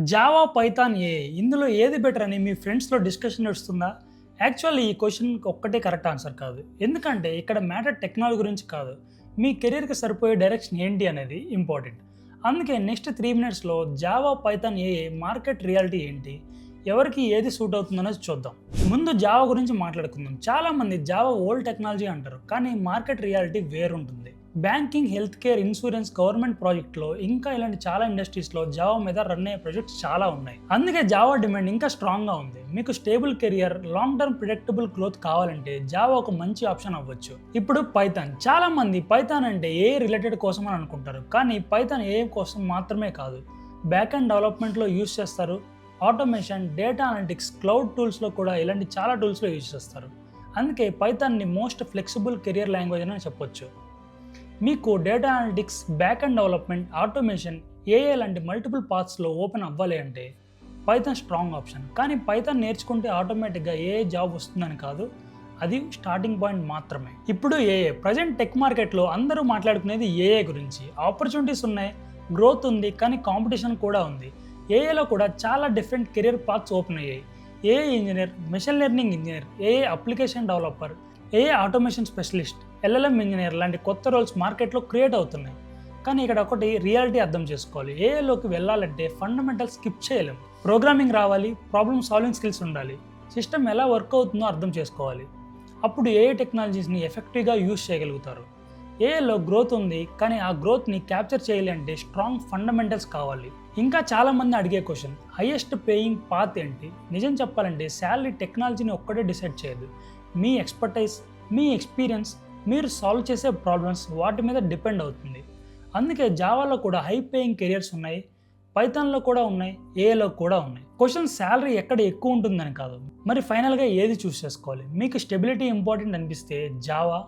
Java, Python, AI ఇందులో ఏది better అని మీ ఫ్రెండ్స్‌లో డిస్కషన్ నడుస్తుందా? యాక్చువల్లీ ఈ క్వెషన్‌కి ఒక్కటే కరెక్ట్ ఆన్సర్ కాదు. ఎందుకంటే ఇక్కడ మ్యాటర్ టెక్నాలజీ గురించి కాదు. మీ కెరియర్‌కి సరిపోయే డైరెక్షన్ ఏంటి అనేది ఇంపార్టెంట్. అందుకే నెక్స్ట్ 3 మినిట్స్‌లో Java, Python, AI market reality ఏంటి? ఎవరికి ఏది సూట్ అవుతుందనేది చూద్దాం. ముందు జావా గురించి మాట్లాడుకుందాం. చాలామంది జావా ఓల్డ్ టెక్నాలజీ అంటారు. కానీ మార్కెట్ రియాలిటీ వేరుంటుంది. Banking, health care, insurance, government ప్రాజెక్టులో ఇంకా ఇలాంటి చాలా ఇండస్ట్రీస్లో జావా మీద రన్ అయ్యే ప్రాజెక్ట్స్ చాలా ఉన్నాయి. అందుకే జావా డిమాండ్ ఇంకా స్ట్రాంగ్గా ఉంది. మీకు stable career, long term predictable growth కావాలంటే జావా ఒక మంచి ఆప్షన్ అవ్వచ్చు. ఇప్పుడు పైథాన్. చాలా మంది పైథాన్ అంటే ఏ రిలేటెడ్ కోసం అని అనుకుంటారు. కానీ పైథాన్ ఏ కోసం మాత్రమే కాదు. బ్యాక్ అండ్ డెవలప్మెంట్లో యూస్ చేస్తారు. ఆటోమేషన్, డేటా అనలిటిక్స్, క్లౌడ్ టూల్స్లో కూడా ఇలాంటి చాలా టూల్స్లో యూజ్ చేస్తారు. అందుకే పైథాన్ని మోస్ట్ ఫ్లెక్సిబుల్ కెరియర్ లాంగ్వేజ్ అని చెప్పొచ్చు. మీకు data analytics, back and development, automation, AI లాంటి మల్టిపుల్ పాత్స్లో ఓపెన్ అవ్వాలి అంటే పైథాన్ స్ట్రాంగ్ ఆప్షన్. కానీ పైథాన్ నేర్చుకుంటే ఆటోమేటిక్గా ఏఐ జాబ్ వస్తుందని కాదు, అది స్టార్టింగ్ పాయింట్ మాత్రమే. ఇప్పుడు ఏఐ ప్రజెంట్ టెక్ మార్కెట్లో అందరూ మాట్లాడుకునేది ఏఐ గురించి. ఆపర్చునిటీస్ ఉన్నాయి, గ్రోత్ ఉంది, కానీ కాంపిటీషన్ కూడా ఉంది. ఏఐలో కూడా చాలా డిఫరెంట్ కెరియర్ పాత్స్ ఓపెన్ అయ్యాయి. AI engineer, machine learning engineer, AI application developer, AI automation specialist, LLM engineer లాంటి కొత్త రోల్స్ మార్కెట్లో క్రియేట్ అవుతున్నాయి. కానీ ఇక్కడ ఒకటి రియాలిటీ అర్థం చేసుకోవాలి. ఏఐలోకి వెళ్ళాలంటే ఫండమెంటల్ స్కిప్ చేయలేం. ప్రోగ్రామింగ్ రావాలి, ప్రాబ్లమ్ సాల్వింగ్ స్కిల్స్ ఉండాలి, సిస్టమ్ ఎలా వర్క్ అవుతుందో అర్థం చేసుకోవాలి. అప్పుడు ఏఐ టెక్నాలజీస్ని ఎఫెక్టివ్గా యూజ్ చేయగలుగుతారు. ఏఐలో గ్రోత్ ఉంది, కానీ ఆ గ్రోత్ని క్యాప్చర్ చేయాలంటే స్ట్రాంగ్ ఫండమెంటల్స్ కావాలి. ఇంకా చాలామంది అడిగే క్వశ్చన్, హైయెస్ట్ పేయింగ్ పాత్ ఏంటి? నిజం చెప్పాలంటే శాలరీ టెక్నాలజీని ఒక్కటే డిసైడ్ చేయదు. మీ ఎక్స్పర్టైజ్, మీ ఎక్స్పీరియన్స్, మీరు సాల్వ్ చేసే ప్రాబ్లమ్స్ వాటి మీద డిపెండ్ అవుతుంది. అందుకే జావాలో కూడా హై పేయింగ్ కెరియర్స్ ఉన్నాయి, పైథాన్లో కూడా ఉన్నాయి, ఏఐలో కూడా ఉన్నాయి. క్వశ్చన్ శాలరీ ఎక్కడ ఎక్కువ ఉంటుందని కాదు. మరి ఫైనల్గా ఏది చూస్ చేసుకోవాలి? మీకు స్టెబిలిటీ ఇంపార్టెంట్ అనిపిస్తే జావా,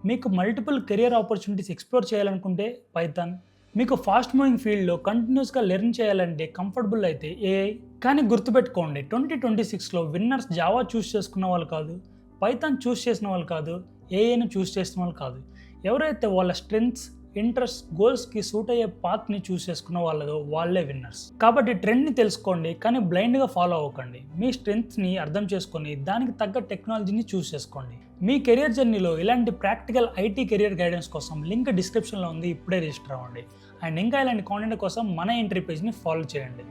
మీకు మల్టిపుల్ కెరియర్ ఆపర్చునిటీస్ ఎక్స్ప్లోర్ చేయాలనుకుంటే పైథాన్, మీకు ఫాస్ట్ మూవింగ్ ఫీల్డ్లో కంటిన్యూస్గా లెర్న్ చేయాలంటే కంఫర్టబుల్ అయితే ఏఐ. కానీ గుర్తుపెట్టుకోండి, 2026లో విన్నర్స్ జావా చూస్ చేసుకున్న వాళ్ళు కాదు, పైథాన్ చూస్ చేసిన వాళ్ళు కాదు, ఏఐను చూస్ చేసిన వాళ్ళు కాదు. ఎవరైతే వాళ్ళ స్ట్రెంగ్త్స్, ఇంట్రెస్ట్, గోల్స్కి సూట్ అయ్యే పాత్ని చూస్ చేసుకున్న వాళ్ళదో వాళ్ళే విన్నర్స్. కాబట్టి ట్రెండ్ని తెలుసుకోండి, కానీ బ్లైండ్గా ఫాలో అవ్వకండి. మీ స్ట్రెంగ్త్ని అర్థం చేసుకొని దానికి తగ్గ టెక్నాలజీని చూస్ చేసుకోండి. మీ కెరియర్ జర్నీలో ఇలాంటి ప్రాక్టికల్ ఐటీ కెరియర్ గైడెన్స్ కోసం లింక్ డిస్క్రిప్షన్లో ఉంది, ఇప్పుడే రిజిస్టర్ అవ్వండి. అండ్ ఇంకా ఇలాంటి కాంటెంట్ కోసం మన ఎంట్రీ పేజ్ని ఫాలో చేయండి.